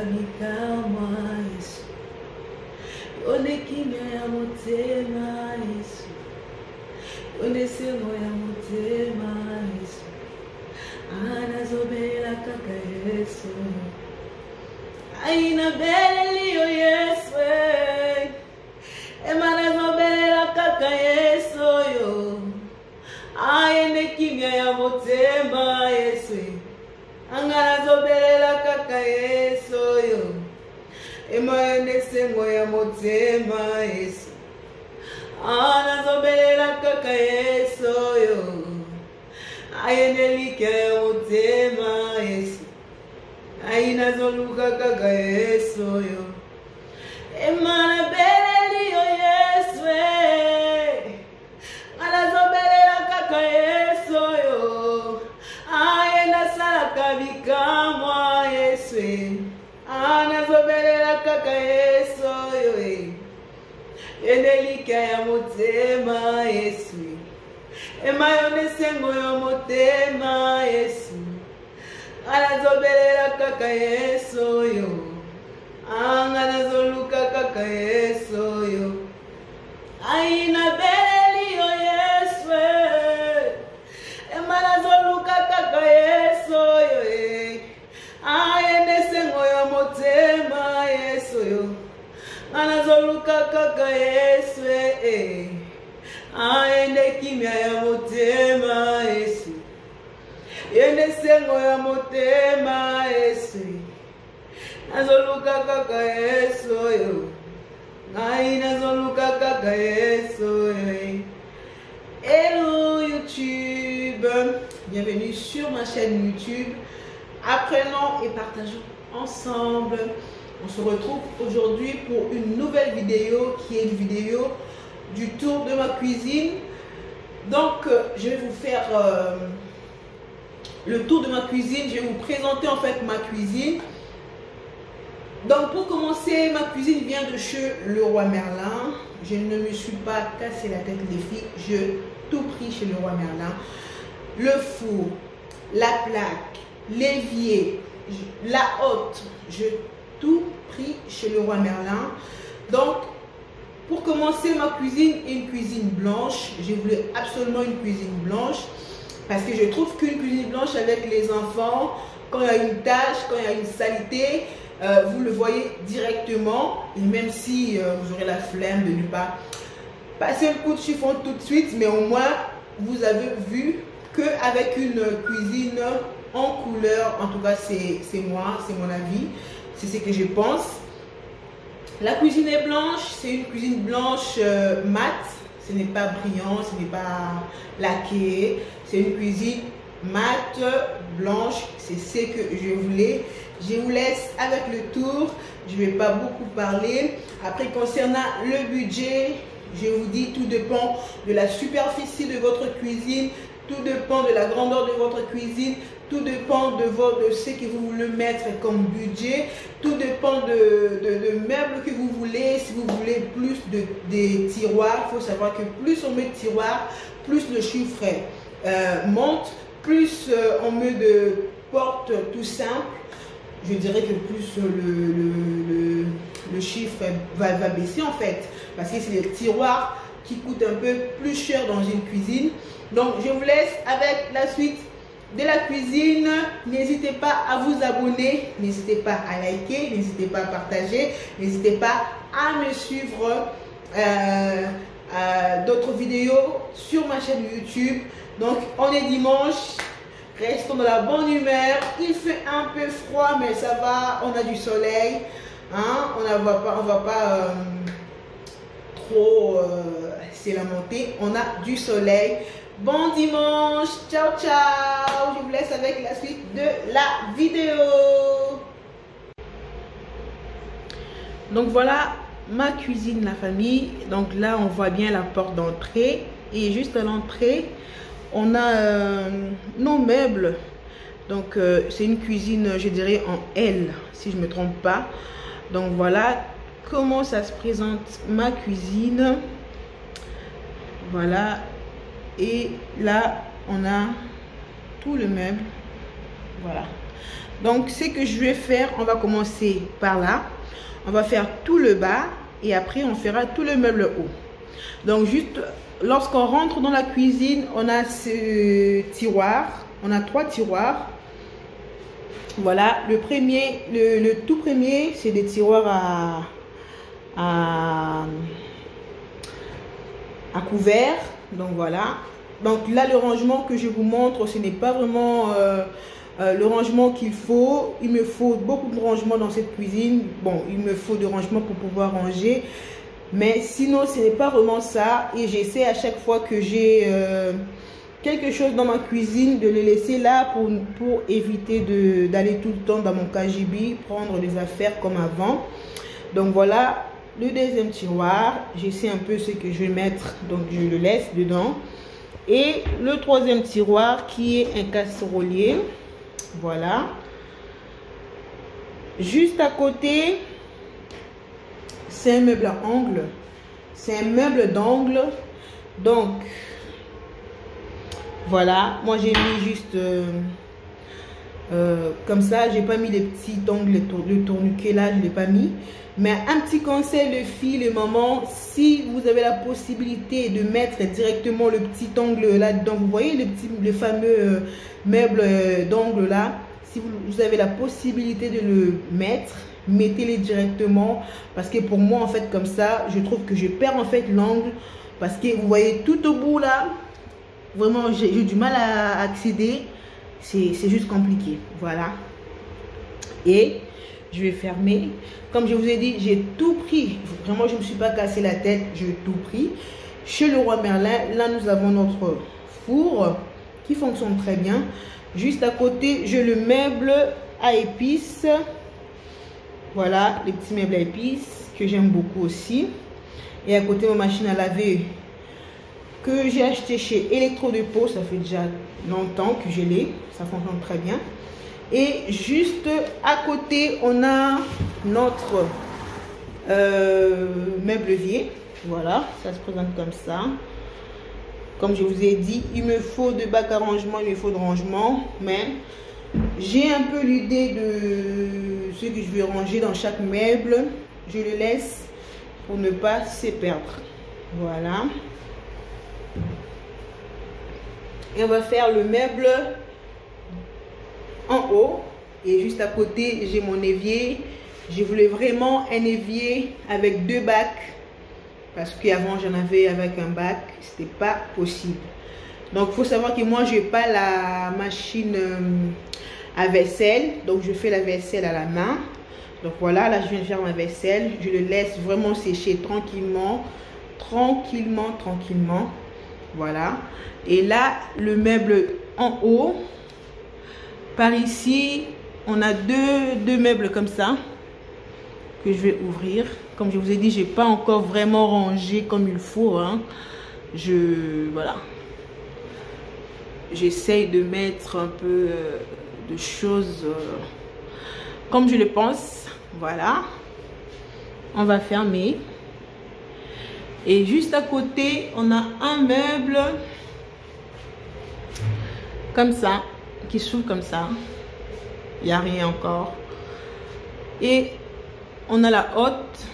bikamwa Yesu yone kimya ya motema Yesu yone semo ya motema Yesu anazobela kaka Yesu aina belelio Yesu emanazobela kaka Yesu yo aene kimya ya motema Yesu anganazobela kaka Yesu yo emaene sengo ya motema Yesu anazobela kaka Yesu yo aene like ya motema Yesu ainazoluka kaka Yesu yo emana belelio Yesu anazobela kaka Yesu yo aena salaka bikamwa Yesu anazobela kaka Yesu yo enelika ya motema Yesu emayone sengo ya motema Yesu anazobela kaka Yesu yo anganazoluka kaka Yesu yo aina belelio Yesu emanazoluka kaka Yesu yo aene sengo ya motema Yesu yo anazoluka kaka Yesu aende kimya ya motema Yesu yende sengo ya motema Yesu nazoluka kaka Yesu yo nazoluka kaka Yesu yo. Hello YouTube, bienvenue sur ma chaîne YouTube. Apprenons et partageons ensemble. On se retrouve aujourd'hui pour une nouvelle vidéo qui est une vidéo du tour de ma cuisine. Donc je vais vous faire le tour de ma cuisine. Je vais vous présenter en fait ma cuisine. Donc pour commencer, ma cuisine vient de chez Leroy Merlin. Je ne me suis pas cassé la tête les filles, j'ai tout pris chez Leroy Merlin. Le four, la plaque, l'évier, la hotte, j'ai tout pris chez Leroy Merlin. Donc pour commencer ma cuisine, une cuisine blanche. Je voulais absolument une cuisine blanche parce que je trouve qu'une cuisine blanche avec les enfants, quand il y a une tache, quand il y a une saleté, vous le voyez directement. Et même si vous aurez la flemme de ne pas passer le coup de chiffon tout de suite, mais au moins vous avez vu qu'avec une cuisine en couleur, en tout cas c'est moi, c'est mon avis, c'est ce que je pense. La cuisine est blanche, c'est une cuisine blanche mat, ce n'est pas brillant, ce n'est pas laqué, c'est une cuisine mat, blanche, c'est ce que je voulais. Je vous laisse avec le tour, je ne vais pas beaucoup parler. Après, concernant le budget, je vous dis, tout dépend de la superficie de votre cuisine, tout dépend de la grandeur de votre cuisine, tout dépend de ce que vous voulez mettre comme budget, tout dépend de meubles que vous voulez. Si vous voulez plus des tiroirs, il faut savoir que plus on met de tiroirs, plus le chiffre monte, plus on met de portes tout simple. Je dirais que plus le chiffre va baisser en fait, parce que c'est les tiroirs qui coûtent un peu plus cher dans une cuisine. Donc je vous laisse avec la suite de la cuisine. N'hésitez pas à vous abonner, n'hésitez pas à liker, n'hésitez pas à partager, n'hésitez pas à me suivre d'autres vidéos sur ma chaîne YouTube. Donc on est dimanche. Restons dans la bonne humeur. Il fait un peu froid, mais ça va. On a du soleil. Hein? On va pas trop c'est la montée. On a du soleil. Bon dimanche. Ciao, ciao. Je vous laisse avec la suite de la vidéo. Donc voilà ma cuisine, la famille. Donc là, on voit bien la porte d'entrée. Et juste à l'entrée, on a nos meubles. Donc c'est une cuisine, je dirais en L, si je ne me trompe pas. Donc voilà comment ça se présente ma cuisine. Voilà. Et là on a tout le meuble. Voilà. Donc, ce que je vais faire, on va commencer par là. On va faire tout le bas et après, on fera tout le meuble haut. Donc, juste lorsqu'on rentre dans la cuisine, on a ce tiroir. On a 3 tiroirs. Voilà. Le premier, le tout premier, c'est des tiroirs à couvert. Donc, voilà. Donc, là, le rangement que je vous montre, ce n'est pas vraiment... le rangement qu'il faut. Il me faut beaucoup de rangement dans cette cuisine. Bon, il me faut de rangement pour pouvoir ranger, mais sinon ce n'est pas vraiment ça. Et j'essaie à chaque fois que j'ai quelque chose dans ma cuisine de le laisser là pour éviter d'aller tout le temps dans mon KGB prendre des affaires comme avant. Donc voilà le deuxième tiroir. J'essaie un peu ce que je vais mettre, donc je le laisse dedans. Et le troisième tiroir qui est un casserolier. Voilà. Juste à côté, c'est un meuble à angle. C'est un meuble d'angle. Donc, voilà. Moi, j'ai mis juste comme ça. J'ai pas mis les petits ongles, le tourniquet là, je ne l'ai pas mis. Mais un petit conseil, les filles, les mamans, si vous avez la possibilité de mettre directement le petit ongle là-dedans, vous voyez le fameux meuble d'angle là, si vous avez la possibilité de le mettre, mettez-les directement. Parce que pour moi, en fait, comme ça, je trouve que je perds en fait l'angle. Parce que vous voyez tout au bout là, vraiment, j'ai du mal à accéder. C'est juste compliqué. Voilà. Et je vais fermer. Comme je vous ai dit, j'ai tout pris. Vraiment, je ne me suis pas cassé la tête. J'ai tout pris. Chez Leroy Merlin, là, nous avons notre four qui fonctionne très bien. Juste à côté, j'ai le meuble à épices. Voilà, les petits meubles à épices que j'aime beaucoup aussi. Et à côté, ma machine à laver que j'ai acheté chez Electro-Dépôt. Ça fait déjà longtemps que je l'ai. Ça fonctionne très bien. Et juste à côté, on a notre meuble-vier. Voilà, ça se présente comme ça. Comme je vous ai dit, il me faut de bac à rangement, il me faut de rangement. Mais j'ai un peu l'idée de ce que je vais ranger dans chaque meuble. Je le laisse pour ne pas se perdre. Voilà. Et on va faire le meuble en haut. Et juste à côté, j'ai mon évier. Je voulais vraiment un évier avec 2 bacs. Parce qu'avant, j'en avais avec un bac. C'était pas possible. Donc, il faut savoir que moi, je n'ai pas la machine à vaisselle. Donc, je fais la vaisselle à la main. Donc, voilà. Là, je viens de faire ma vaisselle. Je le laisse vraiment sécher tranquillement. Tranquillement. Voilà. Et là, le meuble en haut. Par ici, on a deux meubles comme ça que je vais ouvrir. Comme je vous ai dit, j'ai pas encore vraiment rangé comme il faut. Hein. Voilà. J'essaye de mettre un peu de choses comme je le pense. Voilà. On va fermer. Et juste à côté, on a un meuble comme ça, qui s'ouvre comme ça. Il n'y a rien encore. Et on a la hotte.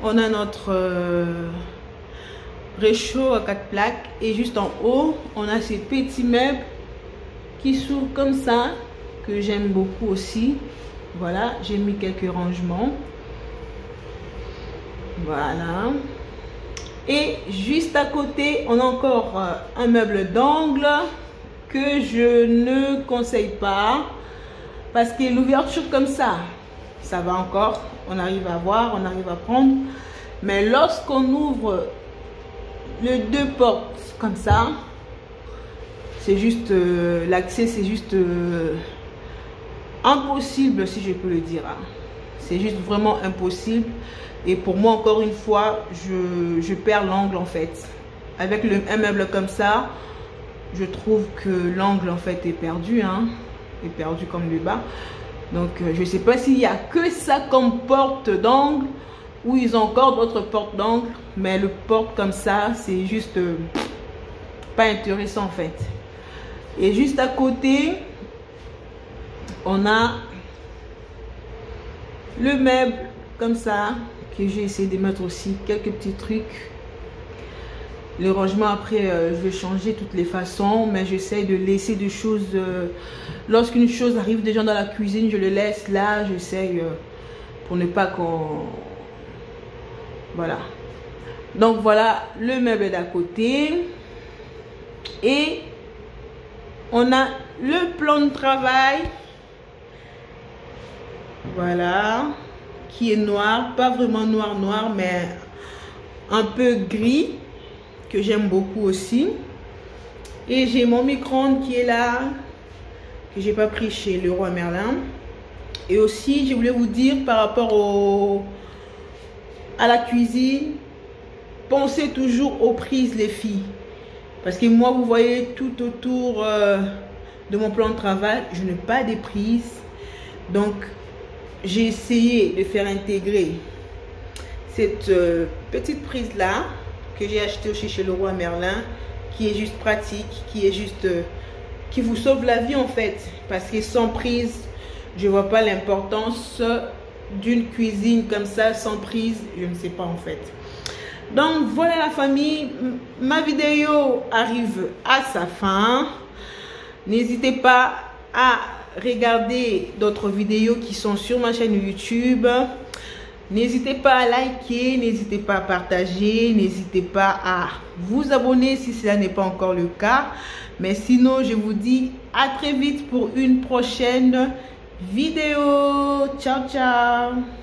On a notre réchaud à 4 plaques. Et juste en haut, on a ces petits meubles qui s'ouvrent comme ça, que j'aime beaucoup aussi. Voilà, j'ai mis quelques rangements. Voilà. Et juste à côté, on a encore un meuble d'angle que je ne conseille pas. Parce que l'ouverture comme ça va encore. On arrive à voir, on arrive à prendre. Mais lorsqu'on ouvre les 2 portes comme ça, c'est juste l'accès, c'est juste impossible, si je peux le dire. Hein. C'est juste vraiment impossible. Et pour moi, encore une fois, je perds l'angle en fait. Avec un meuble comme ça, je trouve que l'angle en fait est perdu. Hein. Est perdu comme le bas. Donc, je ne sais pas s'il n'y a que ça comme porte d'angle ou ils ont encore d'autres portes d'angle. Mais le porte comme ça, c'est juste pas intéressant en fait. Et juste à côté, on a le meuble comme ça, que j'ai essayé de mettre aussi quelques petits trucs. Le rangement après, je vais changer toutes les façons, mais j'essaie de laisser des choses. Lorsqu'une chose arrive déjà dans la cuisine, je le laisse là. J'essaie pour ne pas qu'on... Voilà. Donc voilà, le meuble est d'à côté. Et on a le plan de travail. Voilà. Qui est noir. Pas vraiment noir noir, mais un peu gris. Que j'aime beaucoup aussi. Et j'ai mon micro-ondes qui est là. Que j'ai pas pris chez Leroy Merlin. Et aussi, je voulais vous dire par rapport à la cuisine. Pensez toujours aux prises les filles. Parce que moi, vous voyez tout autour de mon plan de travail, je n'ai pas de prises. Donc, j'ai essayé de faire intégrer cette petite prise-là que j'ai acheté aussi chez Leroy Merlin, qui est juste pratique, qui est juste... qui vous sauve la vie en fait. Parce que sans prise, je ne vois pas l'importance d'une cuisine comme ça, sans prise, je ne sais pas en fait. Donc voilà la famille, ma vidéo arrive à sa fin. N'hésitez pas à regarder d'autres vidéos qui sont sur ma chaîne YouTube. N'hésitez pas à liker, n'hésitez pas à partager, n'hésitez pas à vous abonner si cela n'est pas encore le cas. Mais sinon, je vous dis à très vite pour une prochaine vidéo. Ciao, ciao!